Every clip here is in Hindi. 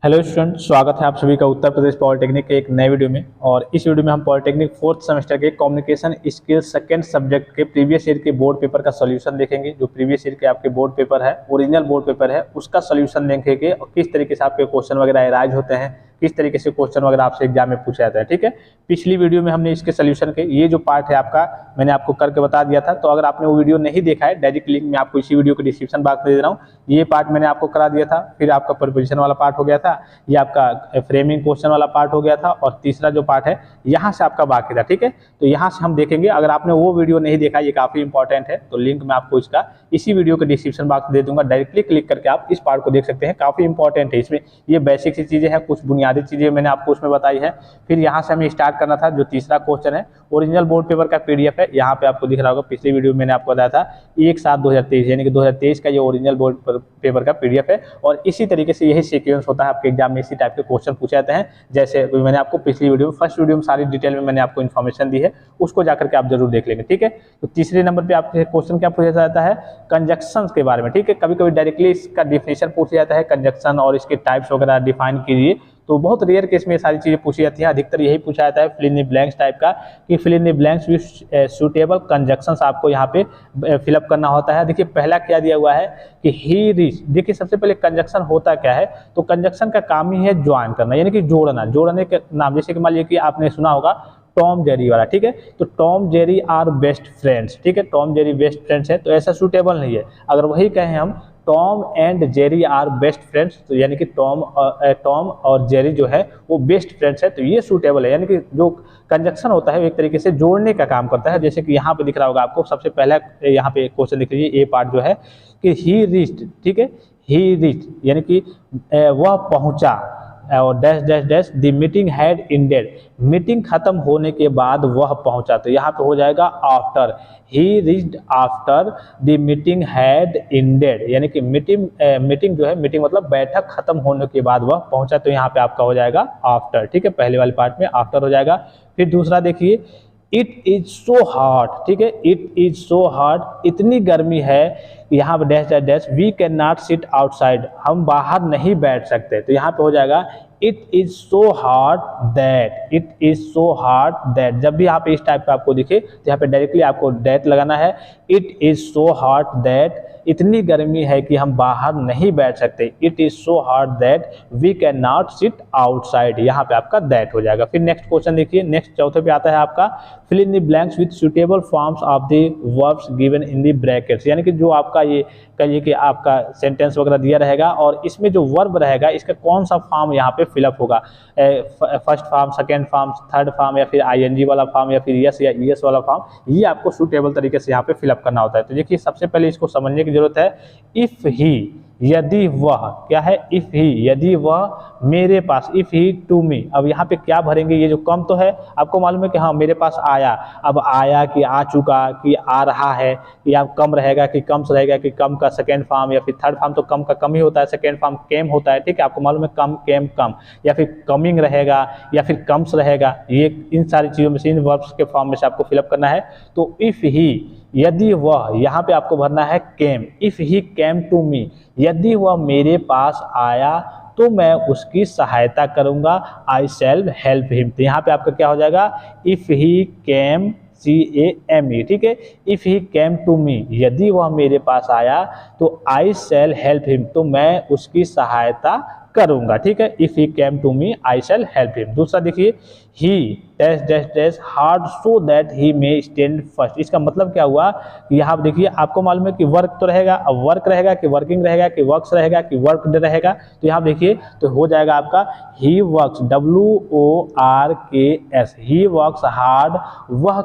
हेलो स्टूडेंट, स्वागत है आप सभी का उत्तर प्रदेश पॉलिटेक्निक के एक नए वीडियो में। और इस वीडियो में हम पॉलिटेक्निक फोर्थ सेमेस्टर के कम्युनिकेशन स्किल्स सेकंड सब्जेक्ट के प्रीवियस ईयर के बोर्ड पेपर का सॉल्यूशन देखेंगे। जो प्रीवियस ईयर के आपके बोर्ड पेपर है, ओरिजिनल बोर्ड पेपर है, उसका सॉल्यूशन देखेंगे और किस तरीके से आपके क्वेश्चन वगैरह अराइज होते हैं, किस तरीके से क्वेश्चन वगैरह आपसे एग्जाम में पूछा जाता है। ठीक है, पिछली वीडियो में हमने इसके सॉल्यूशन के ये जो पार्ट है आपका मैंने आपको करके बता दिया था। तो अगर आपने वो वीडियो नहीं देखा है, डायरेक्ट लिंक मैं आपको इसी वीडियो के डिस्क्रिप्शन बॉक्स में दे रहा हूँ। ये पार्ट मैंने आपको करा दिया था। फिर आपका प्रीपोजिशन वाला पार्ट हो गया था, ये आपका फ्रेमिंग क्वेश्चन वाला पार्ट हो गया था, और तीसरा जो पार्ट है यहाँ से आपका बाकी था। ठीक है, तो यहाँ से हम देखेंगे। अगर आपने वो वीडियो नहीं देखा, ये काफी इंपॉर्टेंट है, तो लिंक मैं आपको इसका इसी वीडियो के डिस्क्रिप्शन बॉक्स में दे दूंगा। डायरेक्टली क्लिक करके आप इस पार्ट को देख सकते हैं, काफी इंपॉर्टेंट है। इसमें ये बेसिक सी चीजें हैं, कुछ बुनियादी चीजें मैंने आपको उसमें बताई है। फिर यहाँ से हमें स्टार्ट करना था। जो तीसरा क्वेश्चन है, ओरिजिनल बोर्ड पेपर का पीडीएफ है, यहाँ पे आपको दिख रहा होगा। पिछले वीडियो में मैंने आपको बताया था 1/7/2023 यानी कि 2023 का ये ओरिजिनल बोर्ड पेपर का पीडीएफ है। और इसी तरीके से यही सीक्वेंस होता है आपके एग्जाम में, इसी टाइप के क्वेश्चन पूछे जाते हैं। जैसे मैंने आपको पिछली वीडियो में, फर्स्ट वीडियो में सारी डिटेल में मैंने आपको इन्फॉर्मेशन दी है, उसको जाकर के आप जरूर देख लेंगे। ठीक है, तो तीसरे नंबर पे आपसे क्वेश्चन क्या पूछा जाता है, कंजक्शन के बारे में। ठीक है, कभी कभी डायरेक्टली इसका डिफिनेशन पूछा जाता है, कंजक्शन और इसके टाइप्स वगैरह डिफाइन कीजिए। तो बहुत रेयर केस में सारी चीजें पूछी जाती हैं। अधिकतर यही पूछा जाता है fill in the blanks type का, कि fill in the blanks with suitable conjunctions आपको यहाँ पे फिलअप करना होता है। देखिए पहला क्या दिया हुआ है कि ही रीच। देखिए सबसे पहले कंजक्शन होता क्या है, तो कंजक्शन का काम ही है ज्वाइन करना, यानी कि जोड़ना। जोड़ने के नाम, जैसे कि मान लीजिए कि आपने सुना होगा टॉम जेरी वाला। ठीक है, तो Tom Jerry are best friends. ठीक है, टॉम जेरी बेस्ट फ्रेंड्स है, तो ऐसा सूटेबल नहीं है। अगर वही कहें हम Tom and Jerry are best friends, तो यानी कि टॉम और जेरी जो है वो बेस्ट फ्रेंड्स है, तो ये सूटेबल है। यानी कि जो कंजक्शन होता है वो एक तरीके से जोड़ने का काम करता है। जैसे कि यहाँ पे दिख रहा होगा आपको, सबसे पहला यहाँ पे क्वेश्चन दिख लीजिए, ए पार्ट जो है कि ही रीच्ड। ठीक है, ही रीच्ड यानी कि वह पहुंचा, और dash dash dash the meeting had ended. Meeting खत्म होने के बाद वह पहुंचा, तो यहाँ पे हो जाएगा after. He reached after the meeting had ended, यानी कि मीटिंग जो है, मीटिंग मतलब बैठक खत्म होने के बाद वह पहुंचा, तो यहाँ पे आपका हो जाएगा आफ्टर। ठीक है, पहले वाले पार्ट में आफ्टर हो जाएगा। फिर दूसरा देखिए, इट इज सो हॉट। ठीक है, इट इज सो हॉट, इतनी गर्मी है, यहाँ पे dash dash dash, we can not sit outside, हम बाहर नहीं बैठ सकते, तो यहाँ पे हो जाएगा it is so hot that. It is so hot that, जब भी यहाँ पे इस टाइप का आपको दिखे तो यहाँ पे डायरेक्टली आपको दैट लगाना है। It is so hot that, इतनी गर्मी है कि हम बाहर नहीं बैठ सकते। It is so hot that we can not sit outside, यहाँ पे आपका दैट हो जाएगा। फिर नेक्स्ट क्वेश्चन देखिए, नेक्स्ट चौथे पे आता है आपका fill in the blanks with suitable forms of the verbs given in the brackets. यानी कि जो आपका ये कहिए कि आपका सेंटेंस वगैरह दिया रहेगा, और इसमें जो वर्ब रहेगा इसका कौन सा फॉर्म यहाँ पे फिलअप होगा, first form, second form, third form, या फिर आईएनजी वाला फॉर्म, या फिर यस या ईएस वाला फॉर्म, ये आपको सूटेबल तरीके से यहाँ पे फिलअप करना होता है। तो देखिए सबसे पहले इसको समझने की जरूरत है। इफ ही, यदि वह, क्या है, इफ ही, यदि वह मेरे पास, इफ ही टू मी। अब यहाँ पे क्या भरेंगे, ये जो कम तो है आपको मालूम है कि हाँ मेरे पास आया, अब आया कि आ चुका कि आ रहा है, या कम रहेगा कि कम से रहेगा, कि कम का सेकेंड फॉर्म या फिर थर्ड फॉर्म, तो कम का कम ही होता है, सेकेंड फॉर्म केम होता है। ठीक है, आपको मालूम है कम, केम, कम, या फिर कमिंग रहेगा या फिर कम्स रहेगा। ये इन सारी चीज़ों में से, इन वर्ब्स के फॉर्म में से आपको फिलअप करना है। तो इफ ही, यदि वह, यहाँ पे आपको भरना है केम। इफ ही केम टू मी, यदि वह मेरे पास आया तो मैं उसकी सहायता करूंगा। आई शैल हेल्प हिम, तो यहाँ पे आपका क्या हो जाएगा, इफ ही केम, CAME। ठीक है, इफ ही केम टू मी, यदि वह मेरे पास आया तो आई शैल हेल्प हिम, तो मैं उसकी सहायता करूंगा। ठीक है, if he came to me I shall help him. दूसरा देखिए, he dash dash dash hard so that he may stand first. इसका मतलब क्या हुआ, यहाँ देखिए आपको मालूम है कि वर्क तो रहेगा, अब वर्क रहेगा कि वर्किंग रहेगा कि वर्क्स रहेगा कि वर्क रहेगा, तो यहाँ देखिए तो हो जाएगा आपका he works, WORKS, he works hard, वह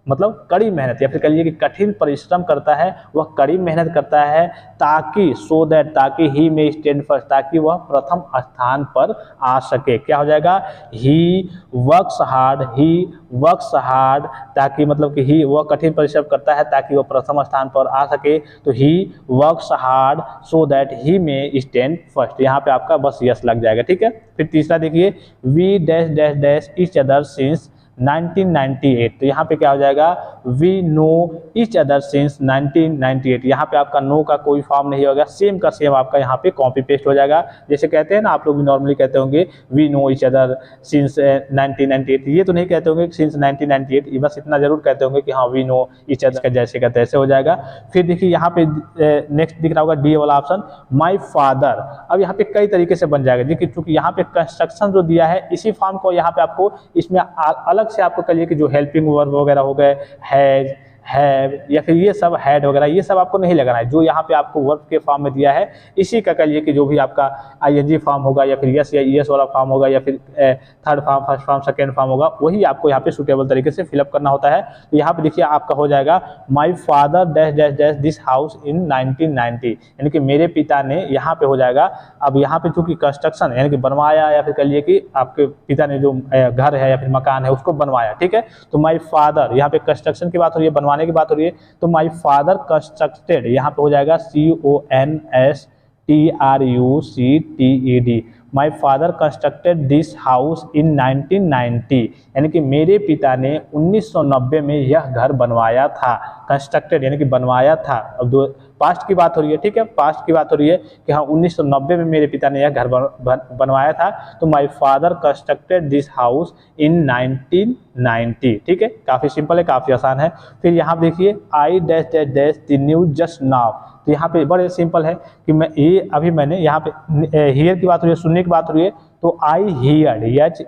मतलब कड़ी मेहनत, या फिर कह लीजिए कि कठिन परिश्रम करता है, वह कड़ी मेहनत करता है, ताकि सो दैट, ताकि ही में स्टैंड फर्स्ट, ताकि वह प्रथम स्थान पर आ सके। क्या हो जाएगा, he works hard, he works hard, ताकि मतलब कि ही, वह कठिन परिश्रम करता है ताकि वह प्रथम स्थान पर आ सके, तो he works hard so that ही में स्टैंड फर्स्ट, यहाँ पे आपका बस यस लग जाएगा। ठीक है, फिर तीसरा देखिए, we dash dash dash each other since 1998। तो यहाँ पे क्या हो जाएगा, we know each other since 1998। यहाँ पे आपका नो का कोई फॉर्म नहीं होगा, सेम का सेम आपका यहाँ पे कॉपी पेस्ट हो जाएगा। जैसे कहते हैं ना, आप लोग भी नॉर्मली कहते होंगे we know each other since 1998, ये तो नहीं कहते होंगे सिंस 1998, ये बस इतना जरूर कहते होंगे कि हाँ वी नो ईच अदर, जैसे का तैसे हो जाएगा। फिर देखिए यहाँ पे नेक्स्ट दिख रहा होगा डी वाला ऑप्शन, माई फादर। अब यहाँ पे कई तरीके से बन जाएगा, देखिए क्योंकि यहाँ पे कंस्ट्रक्शन जो दिया है, इसी फॉर्म को यहाँ पे आपको इसमें अलग से आपको कहिए कि जो हेल्पिंग वर्ब वगैरह हो गए, हैज, हैव, या फिर ये सब हैड वगैरह, ये सब आपको नहीं लगाना है। जो यहाँ पे आपको वर्ब के फॉर्म में दिया है, इसी का कहिए कि जो भी आपका आईएनजी फॉर्म होगा, या फिर यस या ईएस वाला फॉर्म होगा, या फिर third form, first form, second form होगा, वही आपको यहाँ पे सुटेबल तरीके से फिलअप करना होता है। तो यहाँ पे देखिए आपका हो जाएगा my father dash dash dash this house in 1990, यानी कि मेरे पिता ने, यहाँ पे हो जाएगा। अब यहाँ पे चूंकि कंस्ट्रक्शन यानी कि बनवाया, या फिर कहिए कि आपके पिता ने जो घर है या फिर मकान है उसको बनवाया, ठीक है। तो माई फादर, यहाँ पे कंस्ट्रक्शन की बात हो रही है, बनवाने की बात हो रही है, तो माई फादर कंस्ट्रक्टेड, यहाँ पे हो जाएगा CONSTRUCTED, my father constructed this house in 1990, यानी कि मेरे पिता ने 1990 में यह घर बनवाया था। कंस्ट्रक्टेड यानी कि बनवाया था। अब पास्ट की बात हो रही है, ठीक है, पास्ट की बात हो रही है कि हाँ 1990 में मेरे पिता ने यह घर बनवाया था। तो my father constructed this house in 1990, ठीक है, काफ़ी सिंपल है, काफ़ी आसान है। फिर यहाँ देखिए I dash dash dash the news just now, तो यहाँ पे बड़े सिंपल है कि मैं ये अभी मैंने यहाँ पे हियर की बात हो रही है, सुनने की बात हो रही है, तो आई हियर्ड,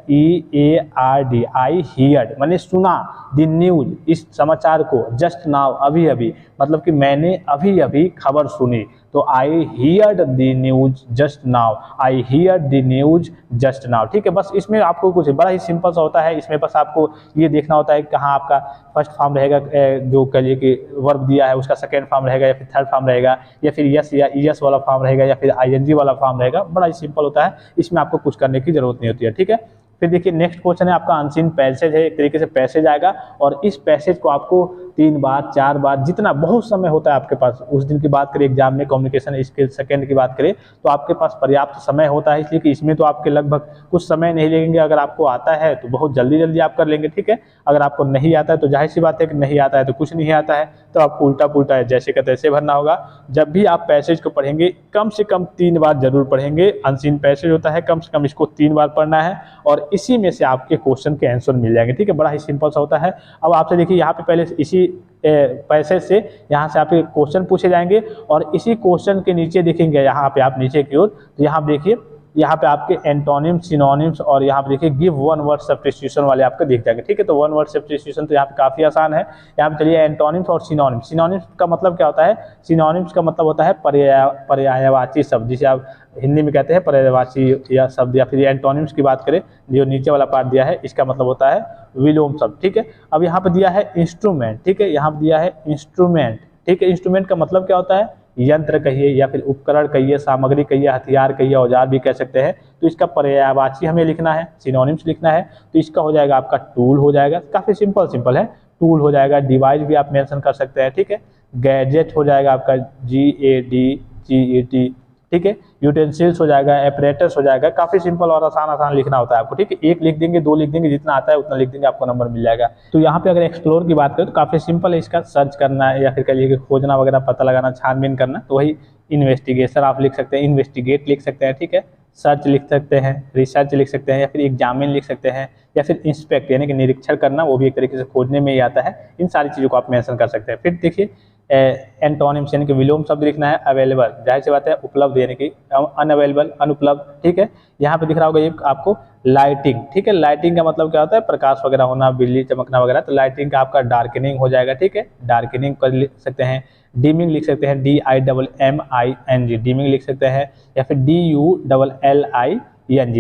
HEARD, आई हियर्ड मैंने सुना, द न्यूज इस समाचार को, जस्ट नाउ अभी अभी, मतलब कि मैंने अभी अभी खबर सुनी। तो आई heard the news just now, I heard the news just now, ठीक है। बस इसमें आपको कुछ बड़ा ही सिंपल सा होता है, इसमें बस आपको ये देखना होता है कहाँ आपका फर्स्ट फॉर्म रहेगा, जो कहिए कि वर्ब दिया है उसका सेकेंड फॉर्म रहेगा, या फिर थर्ड फॉर्म रहेगा, या फिर यस या ईएस वाला फॉर्म रहेगा, या फिर आईएनजी वाला फॉर्म रहेगा। बड़ा ही सिंपल होता है, इसमें आपको कुछ करने की जरूरत नहीं होती है, ठीक है। फिर देखिए नेक्स्ट क्वेश्चन है आपका अनसीन पैसेज है, एक तरीके से पैसेज आएगा, और इस पैसेज को आपको 3 बार 4 बार, जितना बहुत समय होता है आपके पास, उस दिन की बात करें एग्जाम में, कम्युनिकेशन स्किल सेकंड की बात करें तो आपके पास पर्याप्त समय होता है, इसलिए कि इसमें तो आपके लगभग कुछ समय नहीं लगेंगे। अगर आपको आता है तो बहुत जल्दी जल्दी आप कर लेंगे, ठीक है। अगर आपको नहीं आता है तो जाहिर सी बात है कि नहीं आता है तो कुछ नहीं आता है, तो आपको उल्टा पुल्टा है जैसे का तैसे भरना होगा। जब भी आप पैसेज को पढ़ेंगे कम से कम 3 बार जरूर पढ़ेंगे। अनसीन पैसेज होता है, कम से कम इसको 3 बार पढ़ना है, और इसी में से आपके क्वेश्चन के आंसर मिल जाएंगे, ठीक है। बड़ा ही सिंपल सा होता है। अब आपसे देखिए यहाँ पे पहले इसी पैसेज से यहाँ से आपके क्वेश्चन पूछे जाएंगे, और इसी क्वेश्चन के नीचे देखेंगे, यहाँ पे आप नीचे की ओर, तो यहाँ देखिए यहाँ पे आपके एंटोनिम्स, सिनोनिम्स, और यहाँ पे देखिए गिव वन वर्ड सब्स्टिट्यूशन वाले आपको दिख जाएंगे, ठीक है। तो वन वर्ड सब्स्टिट्यूशन तो यहाँ पे काफ़ी आसान है। यहाँ पे चलिए एंटोनिम्स और सिनोनिम्स। सिनोनिम्स का मतलब क्या होता है? सिनोनिम्स का मतलब होता है पर्यायवाची शब्द, जिसे आप हिंदी में कहते हैं पर्यायवाची या शब्द, या फिर एंटोनिम्स की बात करें जो नीचे वाला पार्ट दिया है, इसका मतलब होता है विलोम शब्द, ठीक है। अब यहाँ पे दिया है इंस्ट्रूमेंट, ठीक है, यहाँ पे दिया है इंस्ट्रूमेंट, ठीक है। इंस्ट्रूमेंट का मतलब क्या होता है? यंत्र कहिए, या फिर उपकरण कहिए, सामग्री कहिए, हथियार कहिए, औजार भी कह सकते हैं। तो इसका पर्यायवाची हमें लिखना है, सिनोनिम्स लिखना है, तो इसका हो जाएगा आपका टूल हो जाएगा। काफ़ी सिंपल है, टूल हो जाएगा। डिवाइस भी आप मेंशन कर सकते हैं, ठीक है। गैजेट हो जाएगा आपका GADGET, ठीक है। यूटेंसिल्स हो जाएगा, एपरेटस हो जाएगा। काफ़ी सिंपल और आसान लिखना होता है आपको, ठीक है। 1 लिख देंगे, 2 लिख देंगे, जितना आता है उतना लिख देंगे, आपको नंबर मिल जाएगा। तो यहाँ पे अगर एक्सप्लोर की बात करें तो काफ़ी सिंपल है, इसका सर्च करना है, या फिर कहिए कि खोजना वगैरह, पता लगाना, छानबीन करना, तो वही इन्वेस्टिगेशन आप लिख सकते हैं, इन्वेस्टिगेट लिख सकते हैं, ठीक है। सर्च लिख सकते हैं, रिसर्च लिख सकते हैं, या फिर एग्जामिन लिख सकते हैं, या फिर इंस्पेक्ट यानी कि निरीक्षण करना, वो भी एक तरीके से खोजने में ही आता है। इन सारी चीज़ों को आप मेंशन कर सकते हैं। फिर देखिए एंटोनिम्स यानी कि विलोम शब्द लिखना है। अवेलेबल, जाहिर सी बात है, उपलब्ध यानी कि अनअवेलेबल, अनुपलब्ध, ठीक है। यहाँ पे दिख रहा होगा ये आपको लाइटिंग, ठीक है। लाइटिंग का मतलब क्या होता है? प्रकाश वगैरह होना, बिजली चमकना वगैरह। तो लाइटिंग का आपका डार्कनिंग हो जाएगा, ठीक है। डार्कनिंग कर लिख सकते हैं। डीमिंग लिख सकते हैं, DIMMING, डीमिंग लिख सकते हैं, या फिर DULLING,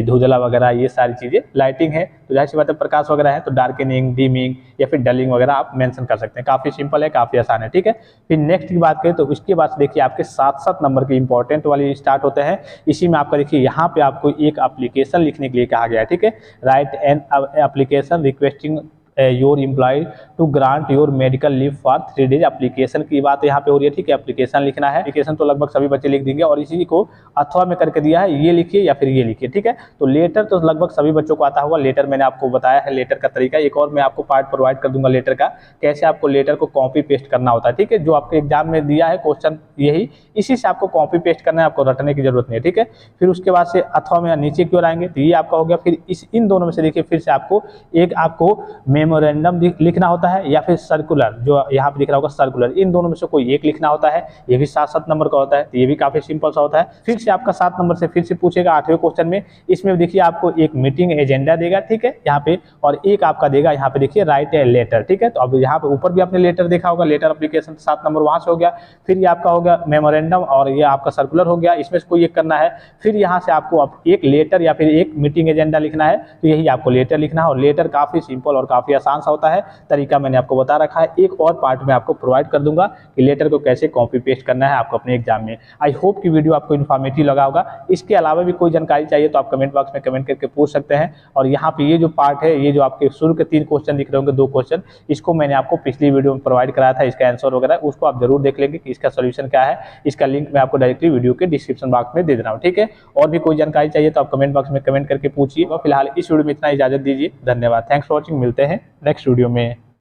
धुंधला वगैरह, ये सारी चीज़ें लाइटिंग है। तो जाहिर सी बात है प्रकाश वगैरह है, तो डार्कनिंग, डीमिंग, या फिर डलिंग वगैरह आप मेंशन कर सकते हैं। काफ़ी सिंपल है, काफ़ी आसान है, ठीक है। फिर नेक्स्ट की बात करें तो उसके बाद देखिए आपके 7 नंबर के इंपॉर्टेंट वाली स्टार्ट होते हैं। इसी में आपका देखिए यहाँ पे आपको एक एप्लीकेशन लिखने के लिए कहा गया है, ठीक है। Write an application requesting your employ to grant your medical leave for 3 days. Application की बात यहाँ पे हो रही है, ठीक है। एप्लीकेशन लिखना है, एप्लीकेशन तो लगभग सभी बच्चे लिख देंगे, और इसी को अथवा में करके दिया है, ये लिखिए या फिर ये लिखिए, ठीक है। तो लेटर तो लगभग सभी बच्चों को आता होगा, लेटर मैंने आपको बताया है लेटर का तरीका। एक और मैं आपको पार्ट प्रोवाइड कर दूंगा लेटर का, कैसे आपको लेटर को कॉपी पेस्ट करना होता है, ठीक है। जो आपके एग्जाम में दिया है क्वेश्चन यही, इसी से आपको कॉपी पेस्ट करना है, आपको रटने की जरूरत नहीं है, ठीक है। फिर उसके बाद से अथवा में नीचे की ओर आएंगे तो ये आपका हो गया। फिर इन दोनों में से देखिए, फिर से आपको एक आपको मेमोरेंडम लिखना होता है या फिर सर्कुलर, जो यहाँ पे दिख रहा होगा सर्कुलर, इन दोनों में से कोई एक लिखना होता है। ये भी 7-7 नंबर का होता है, तो ये भी काफी सिंपल सा होता है। फिर से आपका 7 नंबर से फिर से पूछेगा 8वें क्वेश्चन में, इसमें देखिए आपको एक मीटिंग एजेंडा देगा, ठीक है, यहाँ पे, और एक आपका देगा यहाँ पे देखिए राइट ए लेटर, ठीक है। तो अब यहाँ पे ऊपर भी आपने लेटर देखा होगा, लेटर एप्लीकेशन 7 नंबर वहां से हो गया। फिर ये आपका हो गया मेमोरेंडम, और ये आपका सर्कुलर हो गया, इसमें से कोई एक करना है। फिर यहाँ से आपको एक लेटर या फिर एक मीटिंग एजेंडा लिखना है, तो यही आपको लेटर लिखना है। और लेटर काफी सिंपल और काफी आसान सा होता है, तरीका मैंने आपको बता रखा है। एक और पार्ट में आपको प्रोवाइड कर दूंगा कि लेटर को कैसे कॉपी पेस्ट करना है आपको अपने एग्जाम में। आई होप कि वीडियो आपको इन्फॉर्मेटिव लगा होगा। इसके अलावा भी कोई जानकारी चाहिए तो आप कमेंट बॉक्स में कमेंट करके पूछ सकते हैं। और यहाँ पे ये जो पार्ट है, ये जो आपके शुरू के 3 क्वेश्चन दिख रहे होंगे, 2 क्वेश्चन, इसको मैंने आपको पिछली वीडियो में प्रोवाइड कराया था, इसका आंसर वगैरह उसको आप जरूर देख लेंगे कि इसका सोल्यूशन क्या है। इसका लिंक मैं आपको डायरेक्टली वीडियो के डिस्क्रिप्शन बॉक्स में दे दे रहा हूँ, ठीक है। और भी कोई जानकारी चाहिए तो आप कमेंट बॉक्स में कमेंट करके पूछिए। फिलहाल इस वीडियो में इतना, इजाजत दीजिए, धन्यवाद, थैंक्स फॉर वॉचिंग, मिलते हैं नेक्स्ट वीडियो में।